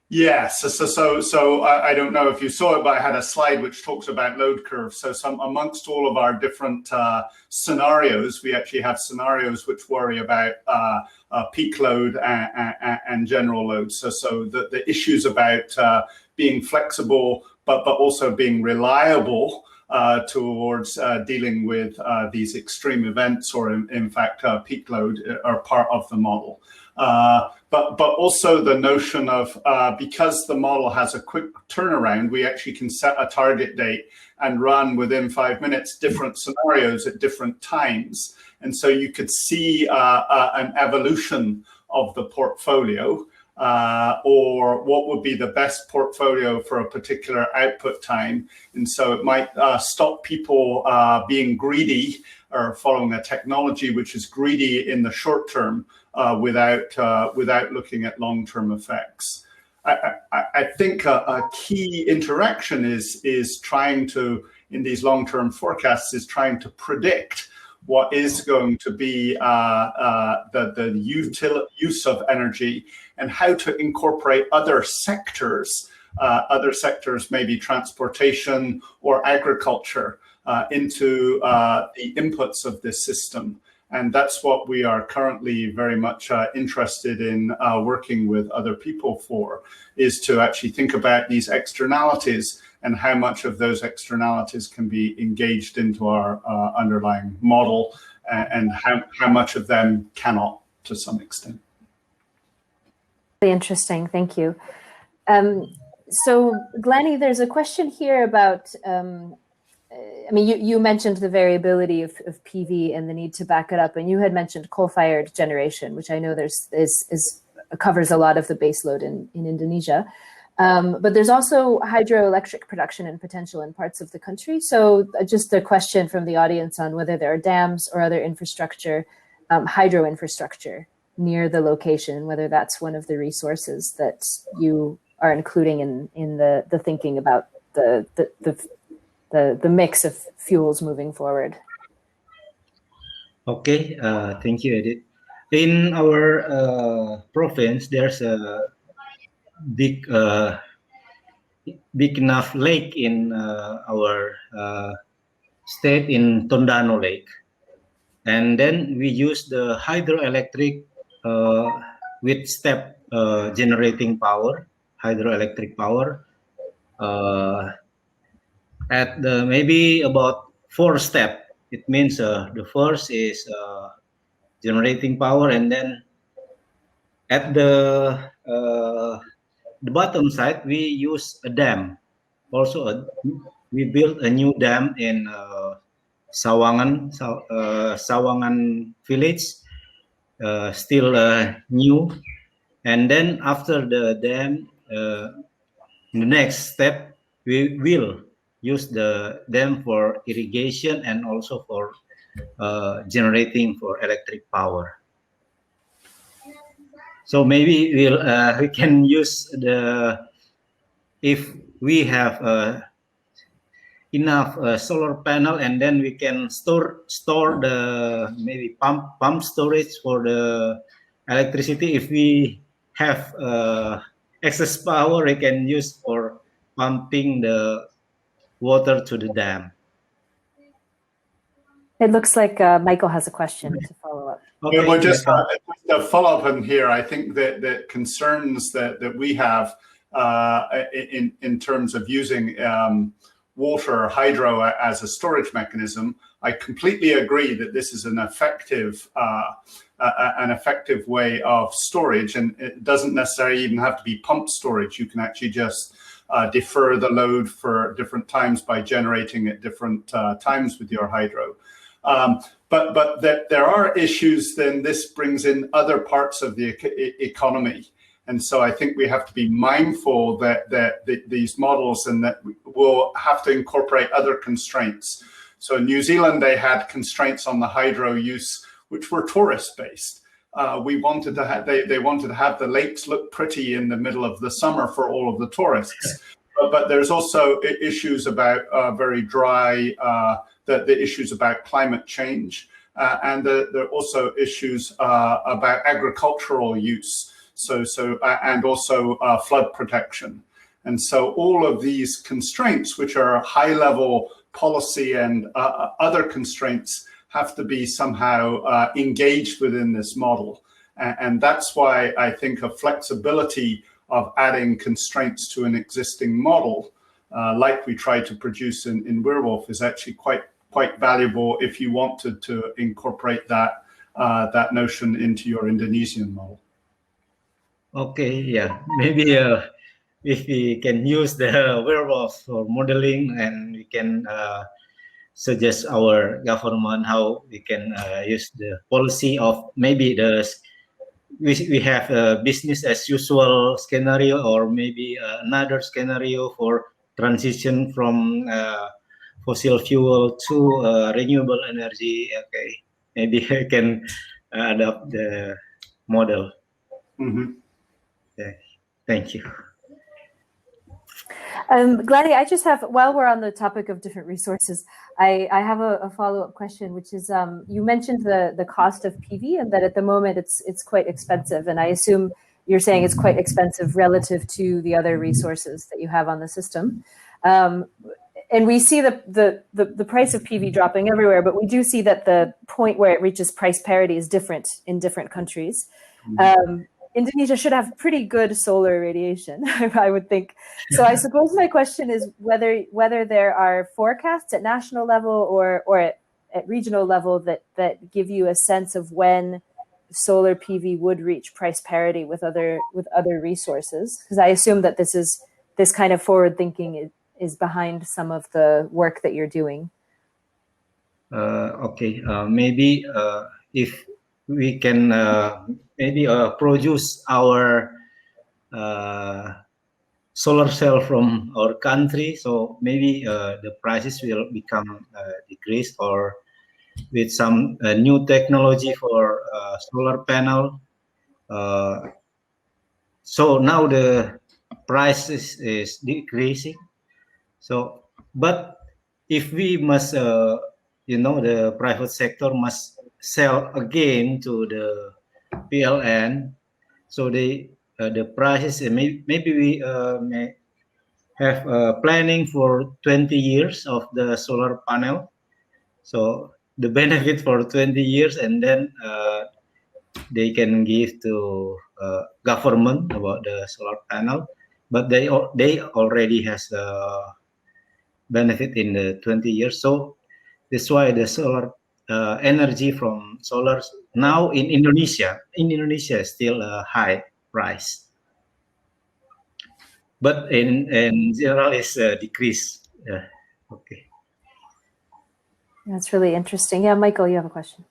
Yes, so I don't know if you saw it, but I had a slide which talks about load curves. So amongst all of our different scenarios, we actually have scenarios which worry about peak load and general load. So the issues about being flexible, but also being reliable towards dealing with these extreme events, or in fact peak load, are part of the model. But also the notion of, because the model has a quick turnaround, we actually can set a target date and run within 5 minutes different scenarios at different times. And so you could see an evolution of the portfolio, or what would be the best portfolio for a particular output time. And so it might stop people being greedy or following a technology which is greedy in the short term, without looking at long-term effects. I think a key interaction is trying to, in these long-term forecasts, is trying to predict what is going to be the use of energy, and how to incorporate other sectors, maybe transportation or agriculture, into the inputs of this system. And that's what we are currently very much interested in working with other people for, is to actually think about these externalities and how much of those externalities can be engaged into our underlying model, and how much of them cannot, to some extent. Really interesting, thank you. So Glanny, there's a question here about, you mentioned the variability of PV and the need to back it up, and you had mentioned coal-fired generation, which I know covers a lot of the baseload in Indonesia. But there's also hydroelectric production and potential in parts of the country. So just a question from the audience on whether there are dams or other infrastructure, hydro infrastructure near the location, whether that's one of the resources that you are including in the thinking about the mix of fuels moving forward. Okay, thank you, Edith. In our province, there's a big enough lake in our state in Tondano Lake, and then we use the hydroelectric with step generating power, hydroelectric power at the maybe about 4 steps. It means the first is generating power, and then at the bottom side we use a dam. Also, we built a new dam in Sawangan village, still new. And then after the dam, the next step, we will use the dam for irrigation and also for generating for electric power. So maybe we can use if we have enough solar panel, and then we can store the maybe pump storage for the electricity. If we have excess power, we can use for pumping the water to the dam. It looks like Michael has a question to follow up. Okay, well, just a follow-up on here. I think that the concerns that we have in terms of using water, hydro as a storage mechanism, I completely agree that this is an effective way of storage, and it doesn't necessarily even have to be pump storage. You can actually just defer the load for different times by generating at different times with your hydro. But there are issues. Then this brings in other parts of the economy. And so I think we have to be mindful that these models and that we'll have to incorporate other constraints. So in New Zealand, they had constraints on the hydro use, which were tourist-based. They wanted to have the lakes look pretty in the middle of the summer for all of the tourists. But there's also issues about very dry, the issues about climate change, and there are also issues about agricultural use. And also flood protection. And so all of these constraints, which are high-level policy and other constraints, have to be somehow engaged within this model. And that's why I think a flexibility of adding constraints to an existing model, like we try to produce in Werewolf, is actually quite valuable if you wanted to incorporate that notion into your Indonesian model. Okay, yeah, maybe if we can use the Werewolf for modeling, and we can suggest our government how we can use the policy of maybe we have a business as usual scenario, or maybe another scenario for transition from fossil fuel to renewable energy. Okay, maybe I can adopt the model. Mm-hmm. Okay. Thank you. Glanny, I just have, while we're on the topic of different resources, I have a follow-up question, which is you mentioned the cost of PV, and that at the moment it's quite expensive, and I assume you're saying it's quite expensive relative to the other resources that you have on the system. And we see the price of PV dropping everywhere, but we do see that the point where it reaches price parity is different in different countries. Indonesia should have pretty good solar radiation, I would think. So I suppose my question is whether there are forecasts at national level or at regional level that give you a sense of when solar PV would reach price parity with other resources, because I assume that this kind of forward thinking is behind some of the work that you're doing. Okay, maybe if we can maybe produce our solar cell from our country. So maybe the prices will become decreased, or with some new technology for solar panel. So now the price is decreasing. So, but if we must, the private sector must sell again to the PLN, so the prices, maybe we may have planning for 20 years of the solar panel. So the benefit for 20 years, and then they can give to government about the solar panel, but they already has benefit in the 20 years. So that's why the solar energy from solar now in Indonesia is still a high price, but in general it's decreased. Okay. That's really interesting. Yeah, Michael, you have a question.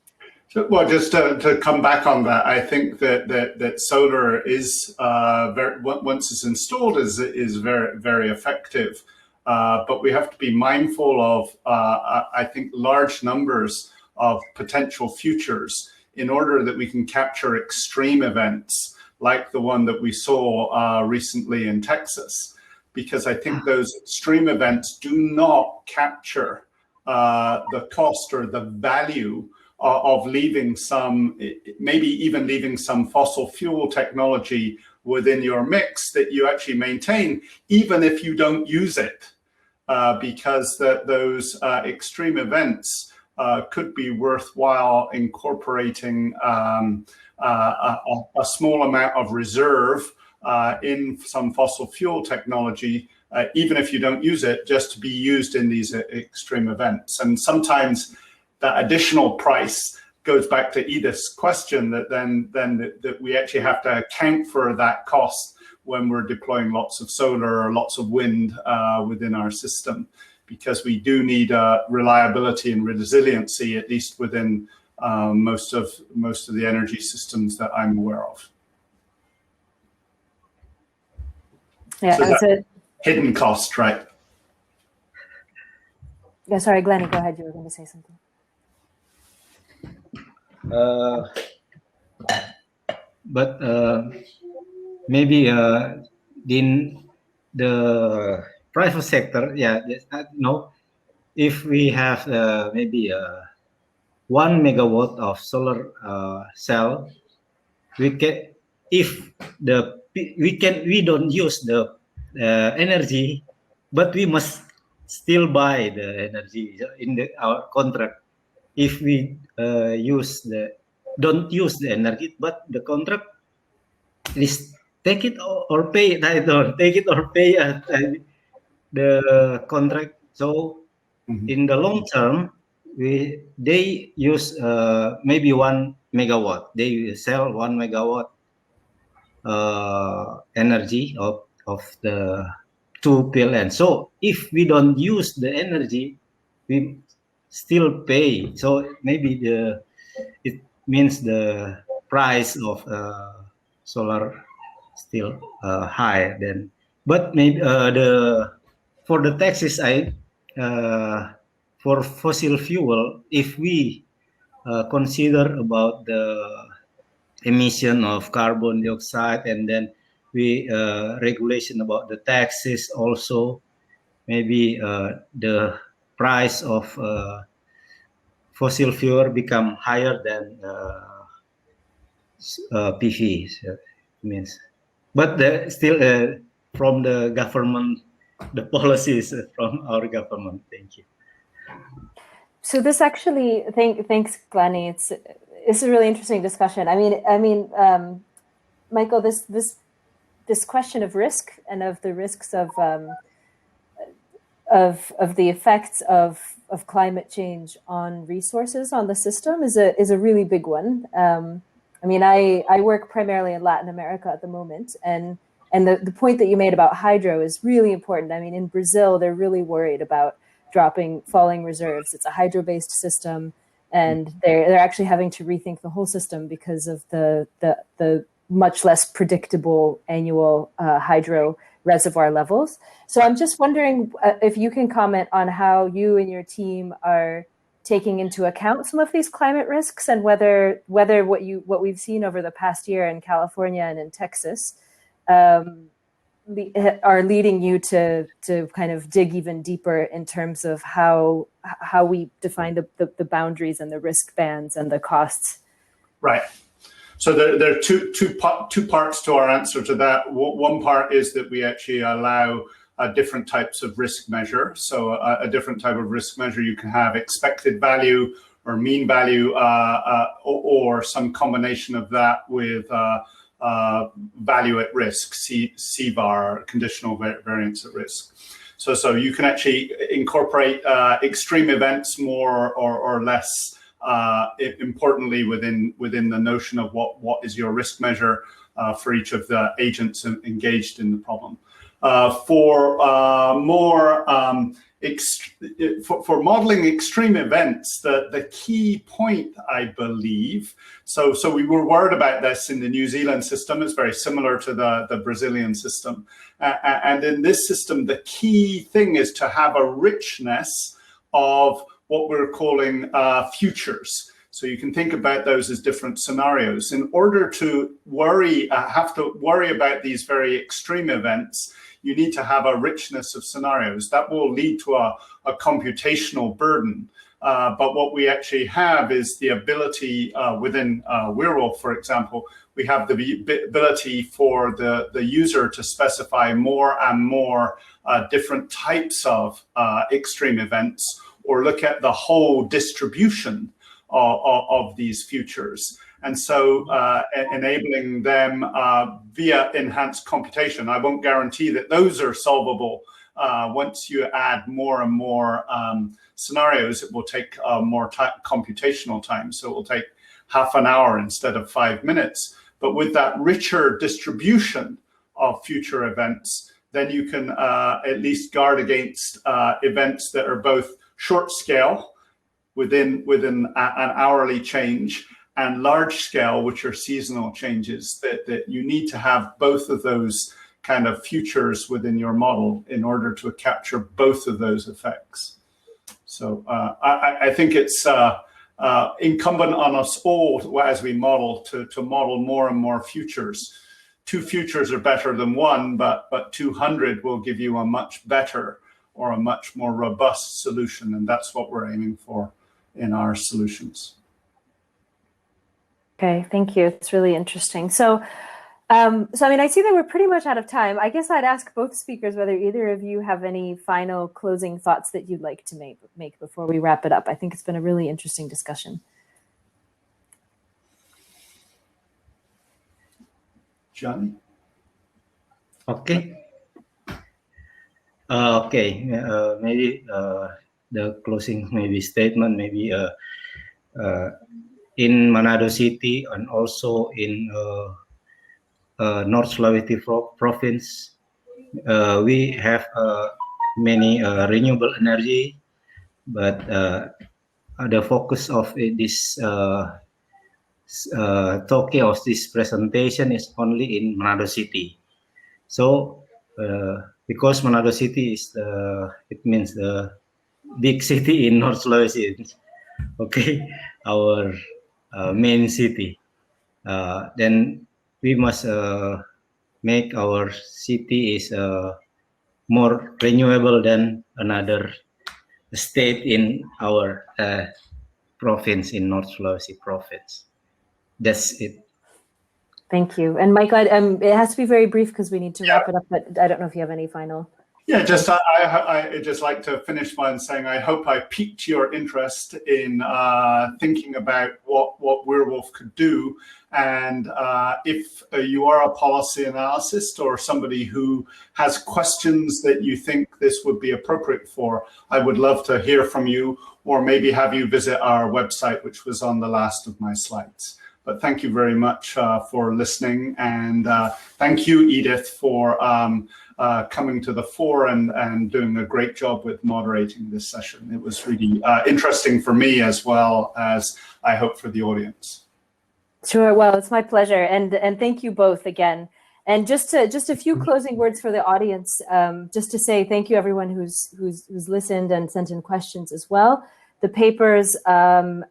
So, well, just to come back on that, I think that solar is once it's installed is very, very effective. But we have to be mindful of, I think, large numbers of potential futures in order that we can capture extreme events like the one that we saw recently in Texas. Because I think those extreme events do not capture the cost or the value of leaving some, maybe even leaving some fossil fuel technology within your mix that you actually maintain, even if you don't use it, because those extreme events could be worthwhile incorporating a small amount of reserve in some fossil fuel technology, even if you don't use it, just to be used in these extreme events. And sometimes that additional price goes back to Edith's question, that we actually have to account for that cost when we're deploying lots of solar or lots of wind within our system, because we do need reliability and resiliency, at least within most of the energy systems that I'm aware of. Yeah, So that's a hidden cost, right? Yeah, sorry, Glanny, go ahead. You were going to say something. But maybe in the private sector, no, if we have maybe 1 megawatt of solar cell, we can, if we don't use the energy, but we must still buy the energy in our contract. If we don't use the energy, but the contract is take it or pay it. I don't take it or pay the contract. So in the long term, they use maybe 1 megawatt. They sell 1 megawatt energy of the 2 PLN. So if we don't use the energy, we still pay. So maybe it means the price of solar still high then. But maybe for the taxes for fossil fuel, if we consider about the emission of carbon dioxide, and then we regulation about the taxes also, maybe the price of fossil fuel become higher than PV. So means, but still from the government, the policies from our government. Thank you. So this actually, thanks, Glanny. It's a really interesting discussion. I mean, Michael, this question of risk and of the risks of the effects of climate change on resources on the system is a really big one. I mean, I work primarily in Latin America at the moment, and the point that you made about hydro is really important. I mean, in Brazil, they're really worried about falling reserves. It's a hydro-based system, and they're actually having to rethink the whole system because of the much less predictable annual hydro reservoir levels. So I'm just wondering if you can comment on how you and your team are taking into account some of these climate risks, and whether what we've seen over the past year in California and in Texas are leading you to kind of dig even deeper in terms of how we define the boundaries and the risk bands and the costs. Right. So there are two parts to our answer to that. One part is that we actually allow different types of risk measure. So a different type of risk measure, you can have expected value or mean value, or some combination of that with value at risk, CVAR, conditional variance at risk. So you can actually incorporate extreme events more or less importantly within the notion of what is your risk measure for each of the agents engaged in the problem. For modeling extreme events, the key point, I believe, so we were worried about this in the New Zealand system. It's very similar to the Brazilian system. And in this system, the key thing is to have a richness of what we're calling futures. So you can think about those as different scenarios. In order to have to worry about these very extreme events, you need to have a richness of scenarios. That will lead to a computational burden. But what we actually have is the ability within Werewolf, for example, we have the ability for the user to specify more and more different types of extreme events, or look at the whole distribution of these futures. And so enabling them via enhanced computation. I won't guarantee that those are solvable. Once you add more and more scenarios, it will take more computational time. So it will take half an hour instead of 5 minutes. But with that richer distribution of future events, then you can at least guard against events that are both short scale within an hourly change, and large scale, which are seasonal changes, that you need to have both of those kind of futures within your model in order to capture both of those effects. So I think it's incumbent on us all as we model to model more and more futures. 2 futures are better than 1, but 200 will give you a much better or a much more robust solution, and that's what we're aiming for in our solutions. Okay, thank you. It's really interesting. So I mean, I see that we're pretty much out of time. I guess I'd ask both speakers whether either of you have any final closing thoughts that you'd like to make before we wrap it up. I think it's been a really interesting discussion. Johnny? Okay. Maybe the closing statement in Manado City and also in North Sulawesi province, we have many renewable energy, but the focus of this talking of this presentation is only in Manado City. So because Manado City is it means the big city in North Sulawesi, okay, our main city. Then we must make our city is more renewable than another state in our province, in North Sulawesi province. That's it. Thank you. And Michael, it has to be very brief because we need to wrap it up, but I don't know if you have any final. Yeah, I just like to finish by saying I hope I piqued your interest in thinking about what Werewolf could do. And if you are a policy analyst or somebody who has questions that you think this would be appropriate for, I would love to hear from you, or maybe have you visit our website, which was on the last of my slides. But thank you very much for listening. And thank you, Edith, for coming to the fore and doing a great job with moderating this session. It was really interesting for me, as well as I hope for the audience. Sure. Well, it's my pleasure. And thank you both again. And just a few closing words for the audience, just to say thank you everyone who's listened and sent in questions as well. The papers,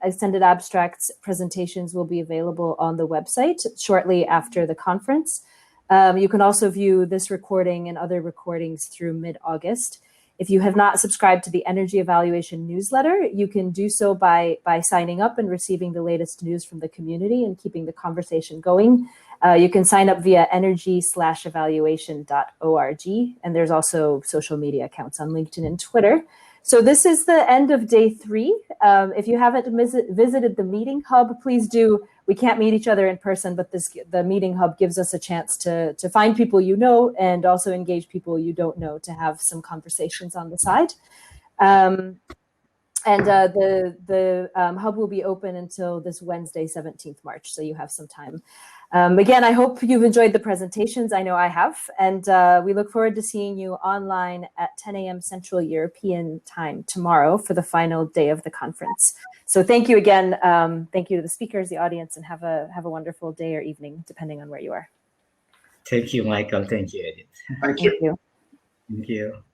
extended abstracts, presentations will be available on the website shortly after the conference. You can also view this recording and other recordings through mid-August. If you have not subscribed to the Energy Evaluation newsletter, you can do so by signing up and receiving the latest news from the community and keeping the conversation going. You can sign up via energy/evaluation.org, and there's also social media accounts on LinkedIn and Twitter. So this is the end of day 3. If you haven't visited the meeting hub, please do. We can't meet each other in person, but the meeting hub gives us a chance to find people you know and also engage people you don't know to have some conversations on the side. The hub will be open until this Wednesday, 17th March, so you have some time. Again, I hope you've enjoyed the presentations. I know I have, and we look forward to seeing you online at 10 a.m. Central European time tomorrow for the final day of the conference. So thank you again. Thank you to the speakers, the audience, and have a wonderful day or evening, depending on where you are. Thank you, Michael. Thank you, Edith. Thank you. Thank you.